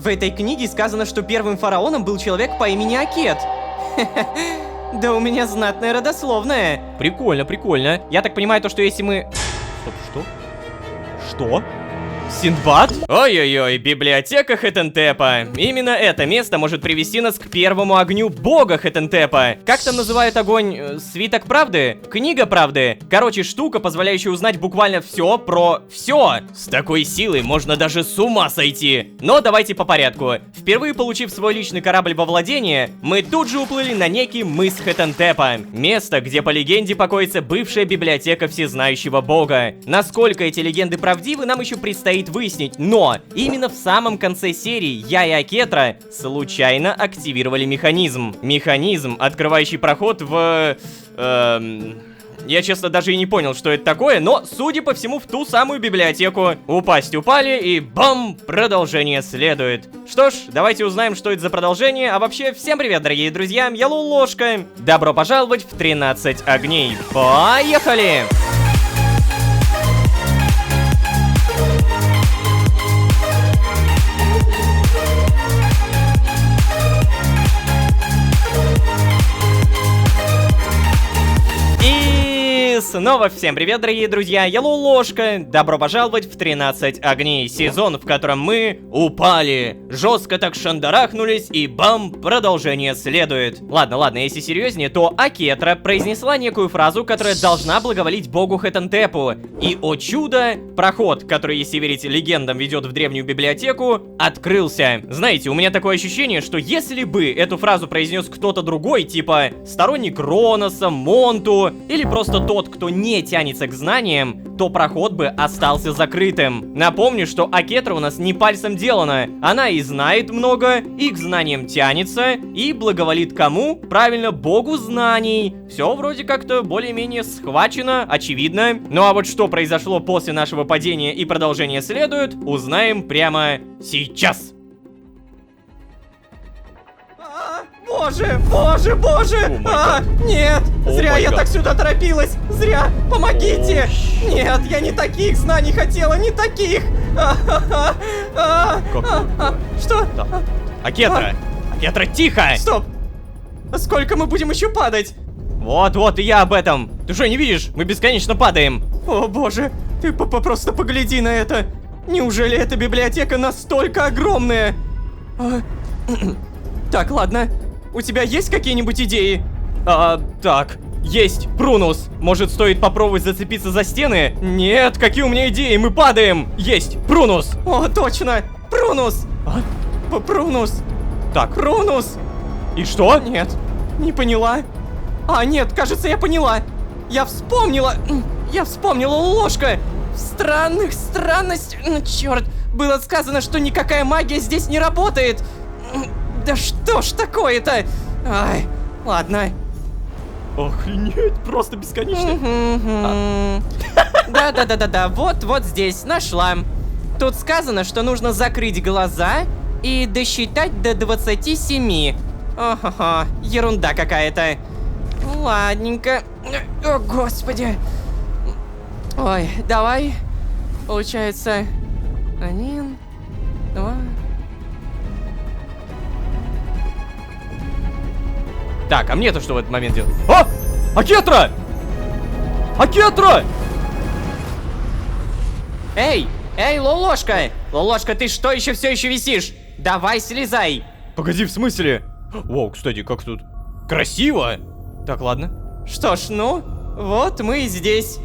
В этой книге сказано, что первым фараоном был человек по имени Акет. Да у меня знатная родословная. Прикольно, прикольно. Я так понимаю, то, что если мы... Стоп, что? Что? Синдбад? Ой-ой-ой, библиотека Хетентепа. Именно это место может привести нас к первому огню бога Хетентепа. Как там называют огонь? Свиток правды? Книга правды? Короче, штука, позволяющая узнать буквально все про все. С такой силой можно даже с ума сойти. Но давайте по порядку. Впервые получив свой личный корабль во владение, мы тут же уплыли на некий мыс Хетентепа. Место, где по легенде покоится бывшая библиотека всезнающего бога. Насколько эти легенды правдивы, нам еще предстоит выяснить, но именно в самом конце серии я и Акетра случайно активировали механизм. Механизм, открывающий проход в... Я, честно, даже и не понял, что это такое, но, судя по всему, в ту самую библиотеку. Упасть упали, и бам! Продолжение следует. Что ж, давайте узнаем, что это за продолжение. А вообще, всем привет, дорогие друзья, я Лолошка. Добро пожаловать в 13 огней. Поехали! Снова всем привет, дорогие друзья, я Лолошка. Добро пожаловать в 13 огней, сезон, в котором мы упали. Жестко так шандарахнулись, и бам, продолжение следует. Ладно, если серьезнее, то Акетра произнесла некую фразу, которая должна благоволить богу Хетентепу. И, о чудо, проход, который, если верить легендам, ведет в древнюю библиотеку, открылся. Знаете, у меня такое ощущение, что если бы эту фразу произнес кто-то другой, типа сторонник Кроноса, Монту, или просто тот, кто не тянется к знаниям, то проход бы остался закрытым. Напомню, что Акетра у нас не пальцем делана. Она и знает много, и к знаниям тянется, и благоволит кому? Правильно, богу знаний. Все вроде как-то более-менее схвачено, очевидно. Ну а вот что произошло после нашего падения и продолжение следует, узнаем прямо сейчас. Боже! Нет! Зря я так сюда торопилась! Зря! Помогите! Нет, я не таких знаний хотела, не таких! Что? Акетра! Акетра, тихо! Стоп! Сколько мы будем еще падать? Вот, и я об этом! Ты что, не видишь? Мы бесконечно падаем! О боже! Ты просто погляди на это! Неужели эта библиотека настолько огромная? Так, ладно. У тебя есть какие-нибудь идеи? Так, есть, Прунус. Может, стоит попробовать зацепиться за стены? Нет, какие у меня идеи, мы падаем. Есть, Прунус. О, точно, Прунус. Прунус. Так, Прунус. И что? Нет, не поняла. Нет, кажется, я поняла. Я вспомнила, Ложка. В странностях, черт, было сказано, что никакая магия здесь не работает. Да что ж такое-то? Ай, ладно. Охренеть, просто бесконечно. Да, вот здесь, нашла. Тут сказано, что нужно закрыть глаза и досчитать до 27. Ого, ерунда какая-то. Ладненько. О, господи. Ой, давай. Получается, 1, 2... Так, а мне-то что в этот момент делать? Акетра! Акетра! Эй, Лолошка! Лолошка, ты что, все еще висишь? Давай, слезай! Погоди, в смысле? Воу, кстати, как тут красиво! Так, ладно. Что ж, ну, вот мы и здесь.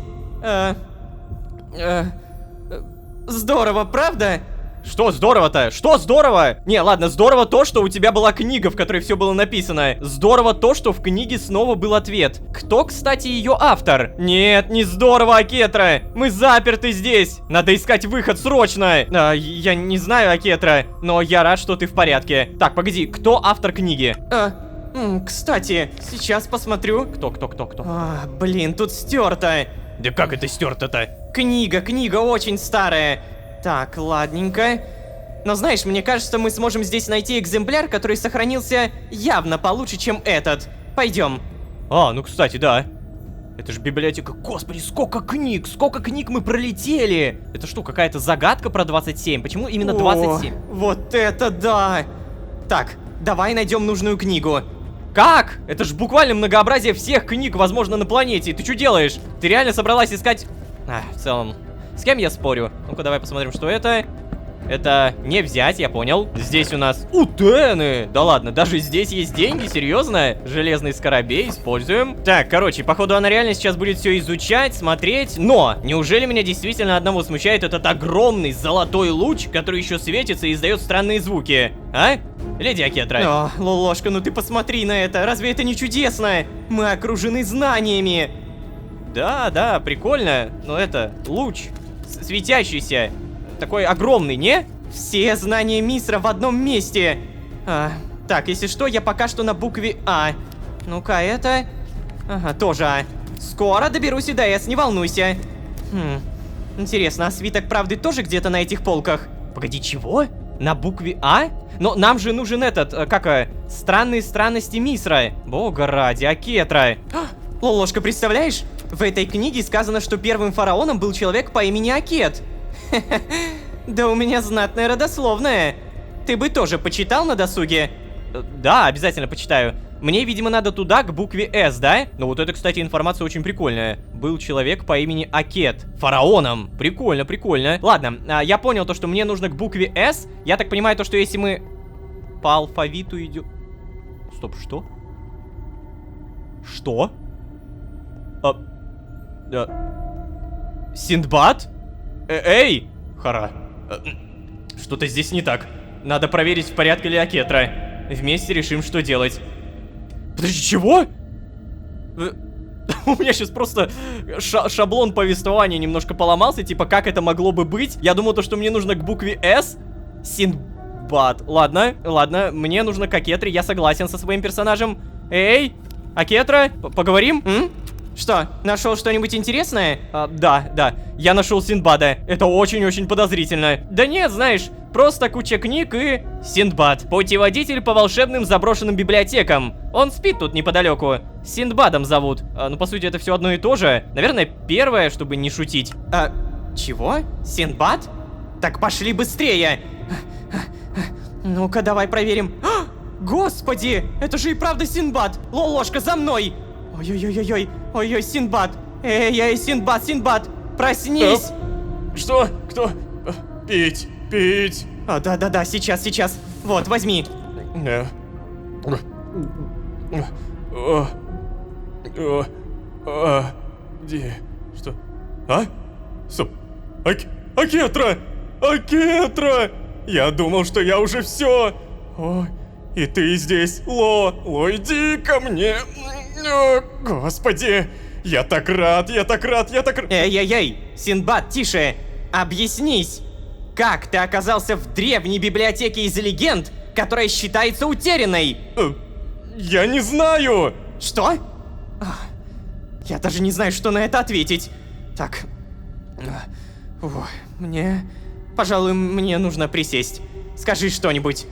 Здорово, правда? Что здорово-то? Что здорово? Не, ладно, здорово то, что у тебя была книга, в которой все было написано. Здорово то, что в книге снова был ответ. Кто, кстати, ее автор? Нет, не здорово, Акетра. Мы заперты здесь. Надо искать выход срочно. Я не знаю, Акетра, но я рад, что ты в порядке. Так, погоди, кто автор книги? Кстати, сейчас посмотрю. Кто? Блин, тут стерто. Да как это стерто-то? Книга очень старая. Так, ладненько. Но знаешь, мне кажется, мы сможем здесь найти экземпляр, который сохранился явно получше, чем этот. Пойдем. Ну, кстати, да. Это же библиотека. Господи, сколько книг мы пролетели. Это что, какая-то загадка про 27? Почему именно 27? Вот это да. Так, давай найдем нужную книгу. Как? Это же буквально многообразие всех книг, возможно, на планете. Ты что делаешь? Ты реально собралась искать... в целом, с кем я спорю? Ну-ка, давай посмотрим, что это. Это не взять, я понял. Здесь у нас утены. Да ладно, даже здесь есть деньги, серьезно? Железный скоробей, используем. Так, короче, походу она реально сейчас будет все изучать, смотреть. Но, неужели меня действительно одного смущает этот огромный золотой луч, который еще светится и издает странные звуки? А? Леди Акетра. О, Лолошка, ну ты посмотри на это. Разве это не чудесно? Мы окружены знаниями. Да, прикольно. Но это луч светящийся. Такой огромный, не? Все знания Мисра в одном месте. Так, если что, я пока что на букве А. Ну-ка, это... Ага, тоже А. Скоро доберусь и до С, не волнуйся. Интересно, а свиток правды тоже где-то на этих полках? Погоди, чего? На букве А? Но нам же нужен этот, странные странности Мисра. Бога ради, Акетра. Лолошка, представляешь? В этой книге сказано, что первым фараоном был человек по имени Акет. Да у меня знатная родословная. Ты бы тоже почитал на досуге? Да, обязательно почитаю. Мне, видимо, надо туда, к букве С, да? Ну вот это, кстати, информация очень прикольная. Был человек по имени Акет. Фараоном. Прикольно, прикольно. Ладно, я понял то, что мне нужно к букве С. Я так понимаю то, что если мы по алфавиту идем... Стоп, что? Что? Синдбад? Эй! Хара. Что-то здесь не так. Надо проверить, в порядке ли Акетра. Вместе решим, что делать. Подожди, чего? У меня сейчас просто шаблон повествования немножко поломался. Типа, как это могло бы быть? Я думал, то, что мне нужно к букве С. Синдбад. Ладно, мне нужно к Акетре. Я согласен со своим персонажем. Эй, Акетра, поговорим? Что, нашел что-нибудь интересное? Да, я нашел Синдбада. Это очень-очень подозрительно. Да нет, знаешь, просто куча книг и... Синдбад. Путеводитель по волшебным заброшенным библиотекам. Он спит тут неподалеку. Синдбадом зовут. Ну, по сути, это все одно и то же. Наверное, первое, чтобы не шутить. Чего? Синдбад? Так пошли быстрее. Ну-ка, давай проверим. Господи, это же и правда Синдбад. Лолошка, за мной. Ой-ой-ой-ой, Синдбад. Эй, Синдбад, проснись. Что? Кто? Пить. Да, сейчас. Вот, возьми. Где? Что? Стоп. Акетра! Я думал, что я уже все. Ой, и ты здесь, Ло, иди ко мне. Господи, я так рад. Эй, Синдбад, тише. Объяснись, как ты оказался в древней библиотеке из легенд, которая считается утерянной? Я не знаю. Что? Я даже не знаю, что на это ответить. Так. Пожалуй, мне нужно присесть. Скажи что-нибудь.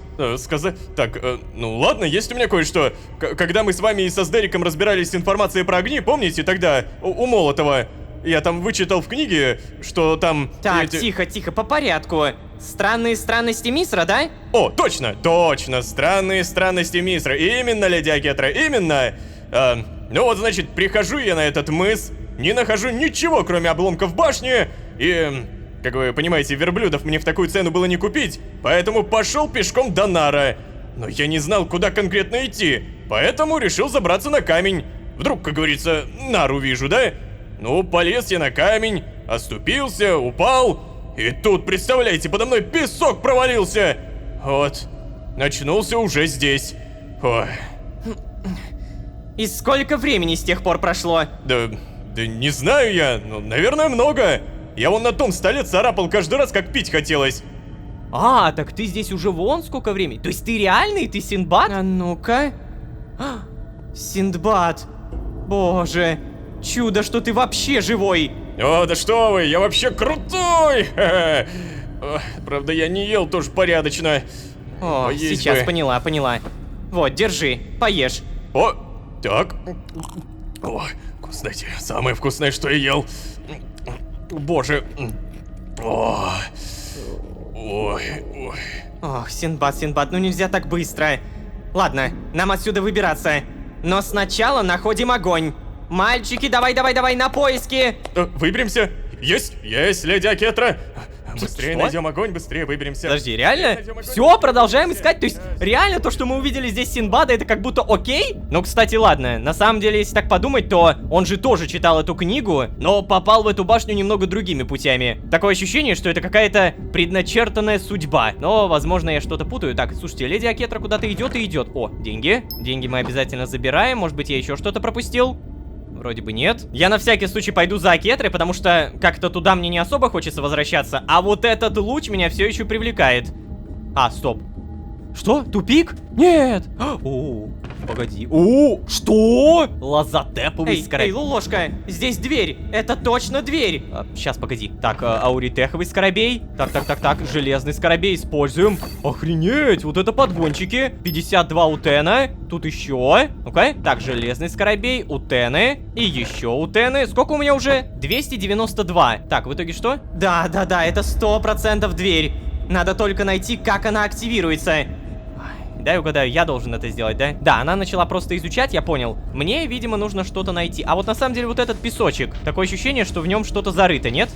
Так, ну ладно, есть у меня кое-что. Когда мы с вами и со Сдериком разбирались с информацией про огни, помните тогда, у Молотова? Я там вычитал в книге, что там... Так, тихо, по порядку. Странные странности Мисра, да? О, точно, странные странности Мисра. Именно, леди Акетра, именно. Ну вот, значит, прихожу я на этот мыс, не нахожу ничего, кроме обломков башни, и... Как вы понимаете, верблюдов мне в такую цену было не купить, поэтому пошел пешком до Нара. Но я не знал, куда конкретно идти, поэтому решил забраться на камень. Вдруг, как говорится, Нар увижу, да? Ну, полез я на камень, оступился, упал, и тут, представляете, подо мной песок провалился. Вот, очнулся уже здесь. Ой. И сколько времени с тех пор прошло? Да не знаю я, ну, наверное, много. Я вон на том столе царапал каждый раз, как пить хотелось. Так ты здесь уже вон сколько времени? То есть ты реальный? Ты Синдбад? А ну-ка. Синдбад. Боже, чудо, что ты вообще живой. О, да что вы, я вообще крутой. Правда, я не ел тоже порядочно. О, сейчас поняла. Вот, держи, поешь. О, так. О, вкуснятина. Самое вкусное, что я ел. Боже. О. Ой, ой. Ох, Синдбад, Синдбад, ну нельзя так быстро. Ладно, нам отсюда выбираться. Но сначала находим огонь. Мальчики, давай, на поиски. Выберемся? Есть, леди Акетра. Быстрее Что? найдем огонь, быстрее выберемся. Подожди, реально? Найдем огонь. Все, продолжаем искать. То есть, реально то, что мы увидели здесь Синдбада, это как будто окей? Ну, кстати, ладно. На самом деле, если так подумать, то он же тоже читал эту книгу, но попал в эту башню немного другими путями. Такое ощущение, что это какая-то предначертанная судьба. Но, возможно, я что-то путаю. Так, слушайте, леди Акетра куда-то идет и идет. О, деньги. Деньги мы обязательно забираем. Может быть, я еще что-то пропустил? Вроде бы нет. Я на всякий случай пойду за Акетрой, потому что как-то туда мне не особо хочется возвращаться. А вот этот луч меня все еще привлекает. А, стоп. Что? Тупик? Нет! О, погоди. О, что? Лазотеповый скоробей. Эй, Лулошка, здесь дверь. Это точно дверь. Сейчас, погоди. Так, ауритеховый скоробей. Так, железный скоробей используем. Охренеть, вот это подгончики. 52 утена. Тут еще. Ну-ка. Так, железный скоробей, утены. И еще утены. Сколько у меня уже? 292. Так, в итоге что? Да, это 100% дверь. Надо только найти, как она активируется. Дай угадаю, я должен это сделать, да? Да, она начала просто изучать, я понял. Мне, видимо, нужно что-то найти. А вот на самом деле вот этот песочек. Такое ощущение, что в нем что-то зарыто, нет?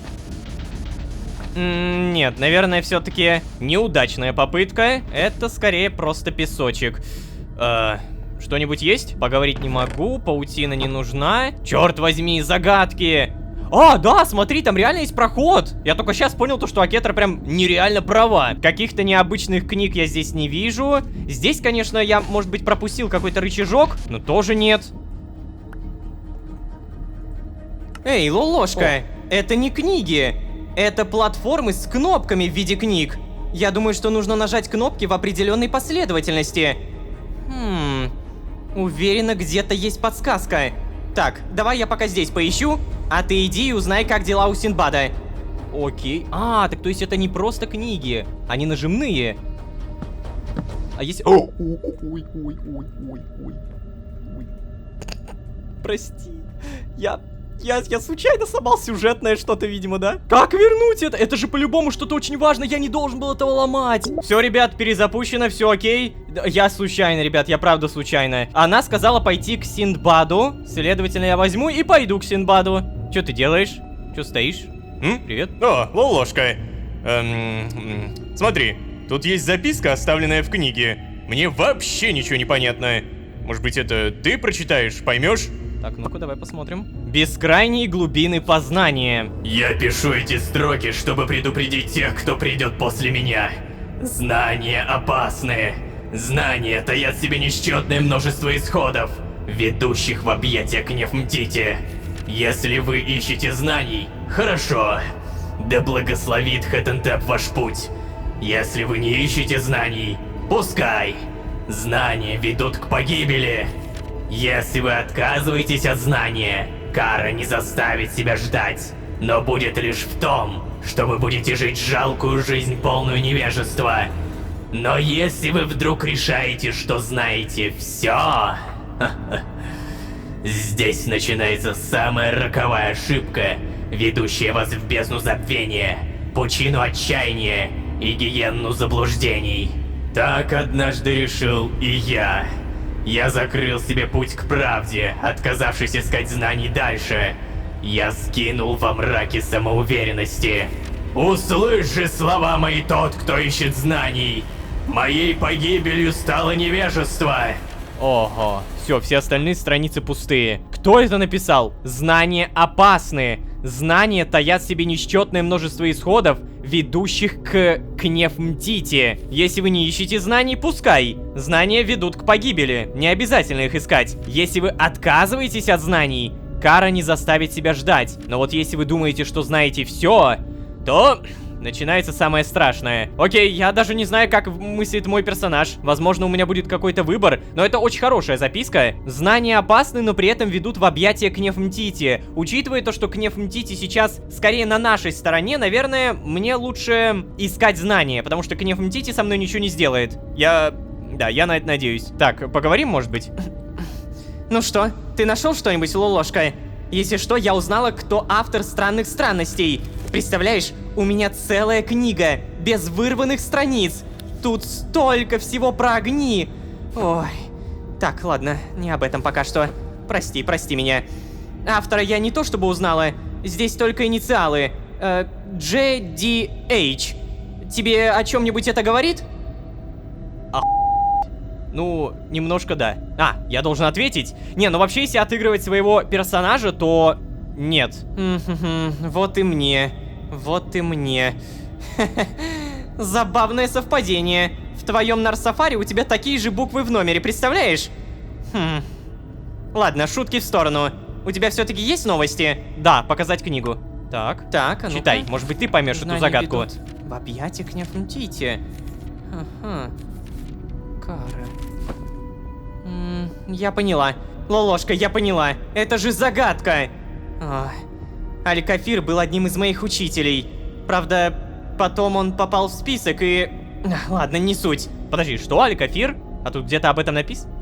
Нет, наверное, все-таки неудачная попытка. Это скорее просто песочек. Что-нибудь есть? Поговорить не могу, паутина не нужна. Черт возьми, загадки! А, да, смотри, там реально есть проход. Я только сейчас понял то, что Акетра прям нереально права. Каких-то необычных книг я здесь не вижу. Здесь, конечно, я, может быть, пропустил какой-то рычажок, но тоже нет. Эй, Лолошка, это не книги. Это платформы с кнопками в виде книг. Я думаю, что нужно нажать кнопки в определенной последовательности. Уверена, где-то есть подсказка. Так, давай я пока здесь поищу, а ты иди и узнай, как дела у Синдбада. Окей. А, так то есть это не просто книги, они нажимные. А если... Ой. Прости. Я случайно сломал сюжетное что-то, видимо, да? Как вернуть это? Это же по-любому что-то очень важное, я не должен был этого ломать. Все, ребят, перезапущено, все окей. Я случайно, ребят, я правда случайно. Она сказала пойти к Синдбаду, следовательно, я возьму и пойду к Синдбаду. Что ты делаешь? Что стоишь? Привет. О, Лолошка. Смотри, тут есть записка, оставленная в книге. Мне вообще ничего не понятно. Может быть, это ты прочитаешь, поймешь? Так, ну-ка, давай посмотрим. Бескрайние глубины познания. Я пишу эти строки, чтобы предупредить тех, кто придет после меня. Знания опасны. Знания таят в себе несчетное множество исходов, ведущих в объятия Кнеф-Мтити. Если вы ищете знаний, хорошо. Да благословит Хэтентеп ваш путь. Если вы не ищете знаний, пускай. Знания ведут к погибели. Если вы отказываетесь от знания, кара не заставит себя ждать, но будет лишь в том, что вы будете жить жалкую жизнь, полную невежества. Но если вы вдруг решаете, что знаете все, здесь начинается самая роковая ошибка, ведущая вас в бездну забвения, пучину отчаяния и гиенну заблуждений. Так однажды решил и я. Я закрыл себе путь к правде, отказавшись искать знаний дальше. Я скинул во мраке самоуверенности. Услышь же слова мои, тот, кто ищет знаний. Моей погибелью стало невежество. Ого, все остальные страницы пустые. Кто это написал? Знания опасны. Знания таят в себе несчетное множество исходов, ведущих к Кнеф-Мтити. Если вы не ищете знаний, пускай. Знания ведут к погибели. Не обязательно их искать. Если вы отказываетесь от знаний, кара не заставит себя ждать. Но вот если вы думаете, что знаете все, то... начинается самое страшное. Окей, я даже не знаю, как мыслит мой персонаж. Возможно, у меня будет какой-то выбор, но это очень хорошая записка. Знания опасны, но при этом ведут в объятия Кнеф-Мтити. Учитывая то, что Кнеф-Мтити сейчас скорее на нашей стороне, наверное, мне лучше искать знания, потому что Кнеф-Мтити со мной ничего не сделает. Да, я на это надеюсь. Так, поговорим, может быть? Ну что, ты нашел что-нибудь, Лолошка? Если что, я узнала, кто автор «Странных странностей». Представляешь, у меня целая книга, без вырванных страниц. Тут столько всего про огни. Ой. Так, ладно, не об этом пока что. Прости меня. Автора я не то чтобы узнала, здесь только инициалы. JDH. Тебе о чем-нибудь это говорит? Ну, немножко да. Я должен ответить? Не, ну вообще, если отыгрывать своего персонажа, то нет. Вот и мне. Забавное совпадение. В твоем Нарсафари у тебя такие же буквы в номере, представляешь? Ладно, шутки в сторону. У тебя все-таки есть новости? Да, показать книгу. Так, а ну-ка. читай, может быть, ты поймешь эту Знания загадку. ведут в объятия к Нефнтите. Ага. Кара. Я поняла. Лолошка, я поняла. Это же загадка. Аль-Кафир был одним из моих учителей. Правда, потом он попал в список и... Ладно, не суть. Подожди, что, Аль-Кафир? А тут где-то об этом написано?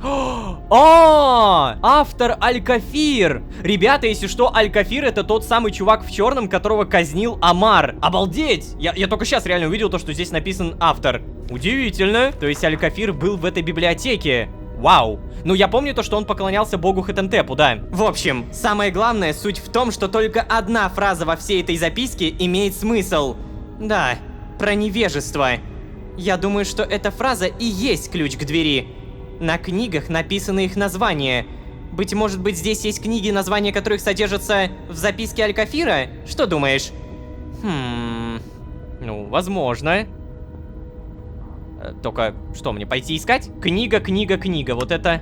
Автор Аль-Кафир! Ребята, если что, Аль-Кафир это тот самый чувак в черном, которого казнил Амар. Обалдеть! Я только сейчас реально увидел то, что здесь написан автор. Удивительно. То есть Аль-Кафир был в этой библиотеке. Вау. Ну, я помню то, что он поклонялся богу Хетентепу, да. В общем, самое главное суть в том, что только одна фраза во всей этой записке имеет смысл. Да, про невежество. Я думаю, что эта фраза и есть ключ к двери. На книгах написаны их названия. Быть может быть, здесь есть книги, названия которых содержатся в записке Аль-Кафира? Что думаешь? Ну, возможно. Только что, мне пойти искать? Книга. Вот это...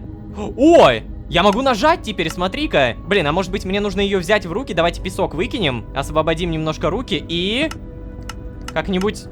Ой! Я могу нажать теперь, смотри-ка. Блин, а может быть мне нужно ее взять в руки? Давайте песок выкинем. Освободим немножко руки и... Как-нибудь...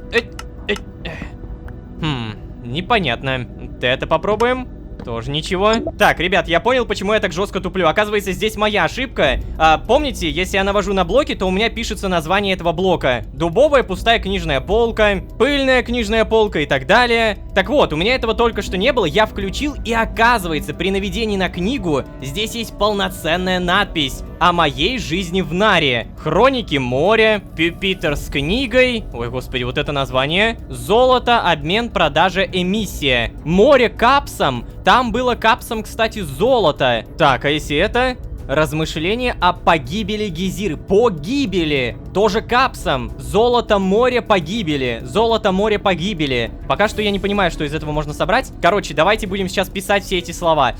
Непонятно. Это попробуем. Тоже ничего. Так, ребят, я понял, почему я так жестко туплю. Оказывается, здесь моя ошибка. Помните, если я навожу на блоки, то у меня пишется название этого блока. Дубовая пустая книжная полка, пыльная книжная полка и так далее. Так вот, у меня этого только что не было, я включил, и оказывается, при наведении на книгу здесь есть полноценная надпись о моей жизни в Наре. Хроники моря, Питер с книгой. Ой, господи, вот это название. Золото, обмен, продажа, эмиссия. Море капсом. Там было капсом, кстати, золото. Так, а если это... Размышления о погибели Гизиры. Погибели. Тоже капсом. Золото, море, погибели. Золото, море, погибели. Пока что я не понимаю, что из этого можно собрать. Короче, давайте будем сейчас писать все эти слова.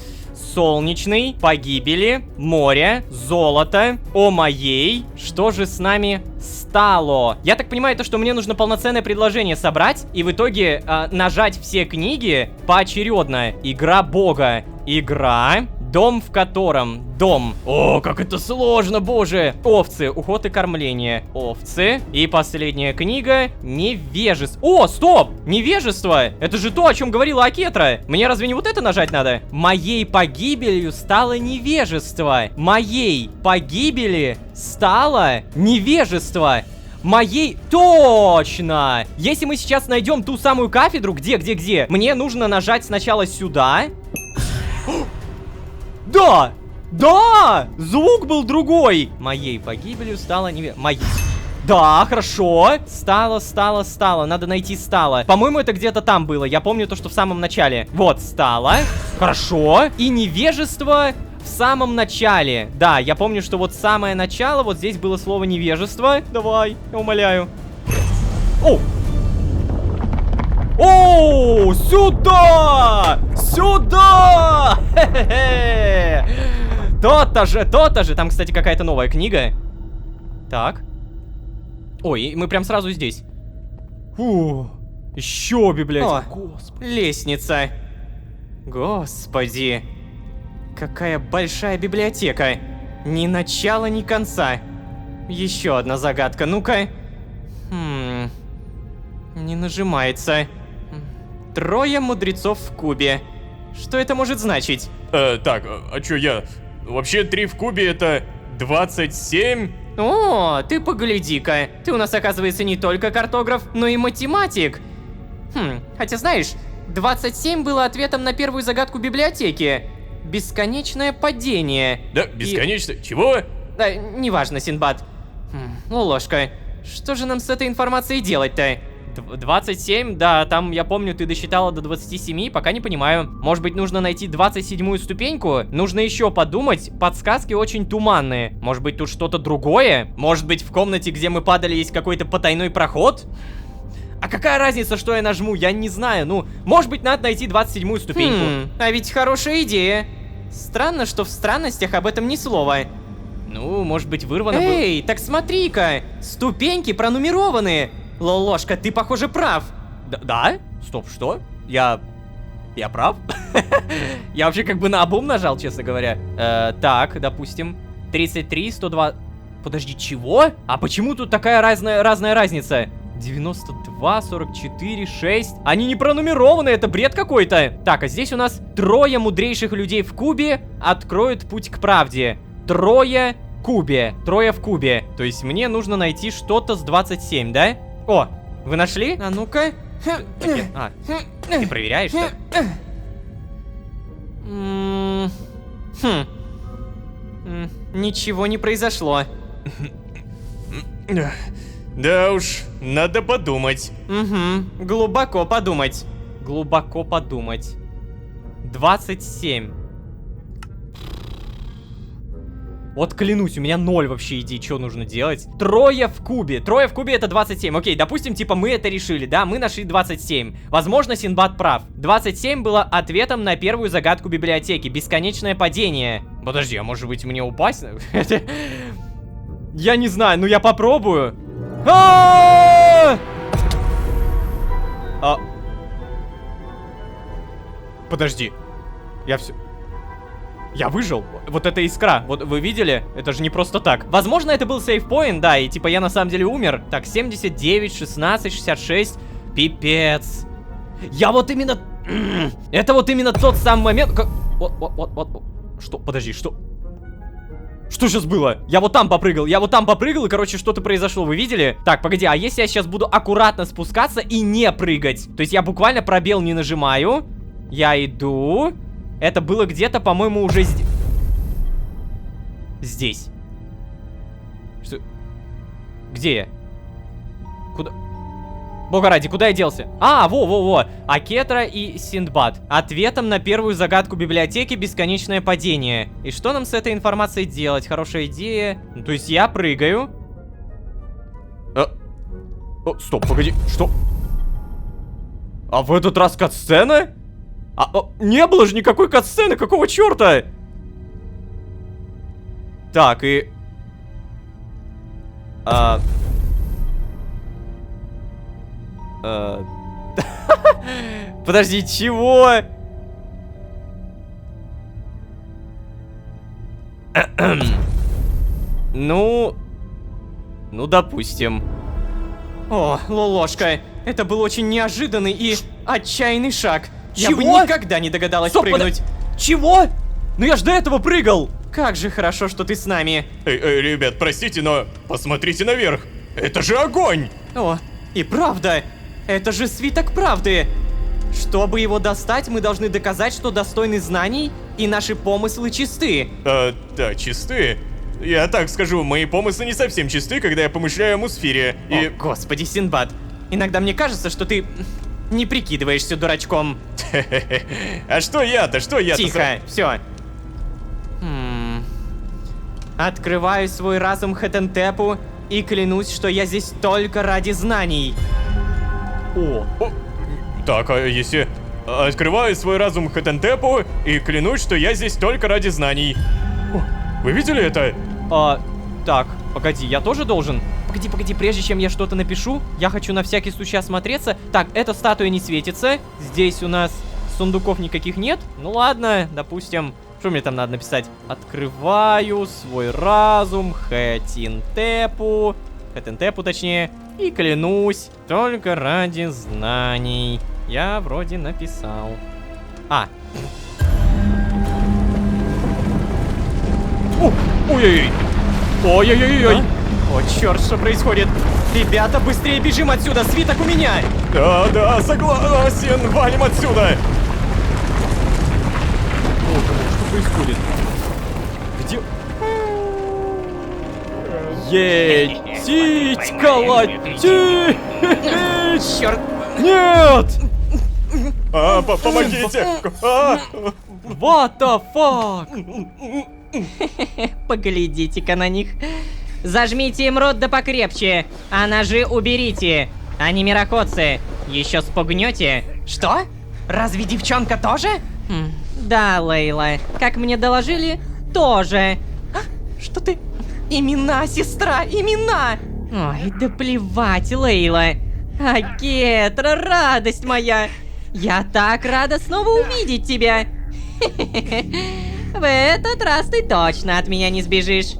Солнечный, погибели, море, золото, о моей. Что же с нами стало? Я так понимаю, то, что мне нужно полноценное предложение собрать и в итоге нажать все книги поочередно. Игра бога. Игра... Дом, в котором... Дом. О, как это сложно, боже. Овцы. Уход и кормление. Овцы. И последняя книга. Невежество. О, стоп! Невежество. Это же то, о чем говорила Акетра. Мне разве не вот это нажать надо? Моей погибелью стало невежество. Моей погибели стало невежество. Моей... Точно! Если мы сейчас найдем ту самую кафедру, где? Мне нужно нажать сначала сюда... Да! Да! Звук был другой! Моей погибелью стало Моей... Да, хорошо. Стало. Надо найти стало. По-моему, это где-то там было. Я помню то, что в самом начале. Вот, стало. Хорошо. И невежество в самом начале. Да, я помню, что вот самое начало, вот здесь было слово невежество. Давай, я умоляю. О! О, сюда! Сюда! Хе-хе-хе! То-то же. Там, кстати, какая-то новая книга. Так. Ой, мы прям сразу здесь. Фу. Еще библиотека. Господи. Лестница. Господи. Какая большая библиотека. Ни начала, ни конца. Еще одна загадка. Ну-ка. Не нажимается. 3 мудрецов в кубе. Что это может значить? Так, а чё я? Вообще 3 в кубе это 27? О, ты погляди-ка. Ты у нас, оказывается, не только картограф, но и математик. Хотя знаешь, 27 было ответом на первую загадку библиотеки. бесконечное падение. Да, бесконечно. Чего? Да, неважно, Синдбад. Ложка, что же нам с этой информацией делать-то? 27, да, там, я помню, ты досчитала до 27, пока не понимаю. Может быть, нужно найти 27-ю ступеньку? Нужно еще подумать, подсказки очень туманные. Может быть, тут что-то другое? Может быть, в комнате, где мы падали, есть какой-то потайной проход? А какая разница, что я нажму? Я не знаю, ну, может быть, надо найти 27-ю ступеньку. А ведь хорошая идея. Странно, что в странностях об этом ни слова. Ну, может быть, вырвано было. Эй, так смотри-ка, ступеньки пронумерованы. Лолошка, ты, похоже, прав. Да? Стоп, что? Я прав? Я вообще как бы наобум нажал, честно говоря. Так, допустим, 33, 102... Подожди, чего? А почему тут такая разная разница? 92, 44, 6. Они не пронумерованы, это бред какой-то. Так, а здесь у нас трое мудрейших людей в кубе откроют путь к правде. Трое в кубе. То есть мне нужно найти что-то с 27, да? О, вы нашли? А ну-ка. Ты проверяешь, что? Ничего не произошло. Да уж, надо подумать. Угу, глубоко подумать. 27. Вот клянусь, у меня 0 вообще идей, что нужно делать. Трое в кубе это 27. Окей, допустим, типа мы это решили, да, мы нашли 27. Возможно, Синдбад прав. 27 было ответом на первую загадку библиотеки. Бесконечное падение. Подожди, а может быть мне упасть? Я не знаю, ну я попробую. Подожди. Я выжил. Вот эта искра. Вот вы видели? Это же не просто так. Возможно, это был сейфпоинт, да, и типа я на самом деле умер. Так, 79, 16, 66. Пипец. Я вот именно... Это вот именно тот самый момент... Вот. Что? Подожди, что? Что сейчас было? Я вот там попрыгал, и, короче, что-то произошло, вы видели? Так, погоди, а если я сейчас буду аккуратно спускаться и не прыгать? То есть я буквально пробел не нажимаю. Я иду... Это было где-то, по-моему, уже здесь. Что? Где я? Куда? Бога ради, куда я делся? А, во. Акетра и Синдбад. Ответом на первую загадку библиотеки бесконечное падение. И что нам с этой информацией делать? Хорошая идея. Ну, то есть я прыгаю. Стоп, погоди, что? А в этот раз катсцена? Не было же никакой катсцены, какого черта? Так, и... Подожди, чего? Ну, допустим. О, Лолошка, это был очень неожиданный и отчаянный шаг. Я бы Чего? никогда не догадалась Стоп, прыгнуть. Чего? Ну я ж до этого прыгал. Как же хорошо, что ты с нами. Эй, ребят, простите, но посмотрите наверх. Это же огонь! О, и правда, это же свиток правды. Чтобы его достать, мы должны доказать, что достойны знаний и наши помыслы чисты. Да, чисты. Я так скажу, мои помыслы не совсем чисты, когда я помышляю о Мусфире. О, господи, Синдбад. Иногда мне кажется, что ты не прикидываешься дурачком. А что я-то, Тихо, все. Открываю свой разум Хетентепу и клянусь, что я здесь только ради знаний. Так, а если... Открываю свой разум Хетентепу и клянусь, что я здесь только ради знаний. Вы видели это? Так, погоди, я тоже должен? Погоди, прежде чем я что-то напишу, я хочу на всякий случай осмотреться. Так, эта статуя не светится. Здесь у нас сундуков никаких нет. Ну ладно, допустим. Что мне там надо написать? Открываю свой разум Хетентепу, точнее, и клянусь только ради знаний. Я вроде написал. Ой-ой-ой-ой. О, черт, что происходит? Ребята, быстрее бежим отсюда, свиток у меня! Да, согласен, валим отсюда! Что происходит? Где... Етить, колотить! Черт! Нет! Помогите! What the fuck? Поглядите-ка на них. Зажмите им рот да покрепче, а ножи уберите. Они мирокодцы. Еще спугнете? Что? Разве девчонка тоже? Да, Лейла. Как мне доложили, тоже. Что ты? Имена, сестра, имена! Ой, да плевать, Лейла. Акетра, радость моя. Я так рада снова увидеть тебя. В этот раз ты точно от меня не сбежишь.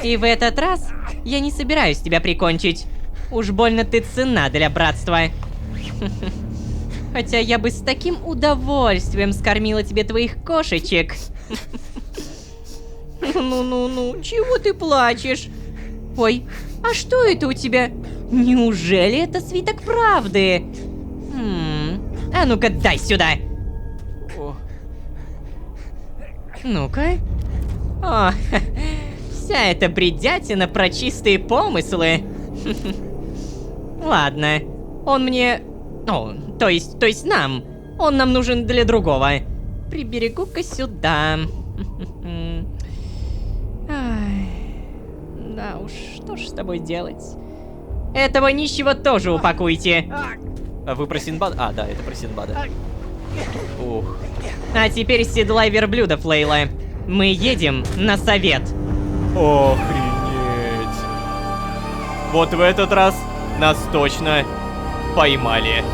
И в этот раз я не собираюсь тебя прикончить. Уж больно ты ценна для братства. Хотя я бы с таким удовольствием скормила тебе твоих кошечек. Ну-ну-ну, чего ты плачешь? Ой, а что это у тебя? Неужели это свиток правды? А ну-ка, дай сюда. Ну-ка. О, вся эта бредятина про чистые помыслы. Ладно, он мне... О, то есть нам. Он нам нужен для другого. Приберегу-ка сюда. Ай, да уж, что ж с тобой делать? Этого нищего тоже упакуйте. А вы про Синбада? А, да, это про Синбада. Ух. А теперь седлай верблюдов, Лейла. Мы едем на совет. Охренеть. Вот в этот раз нас точно поймали.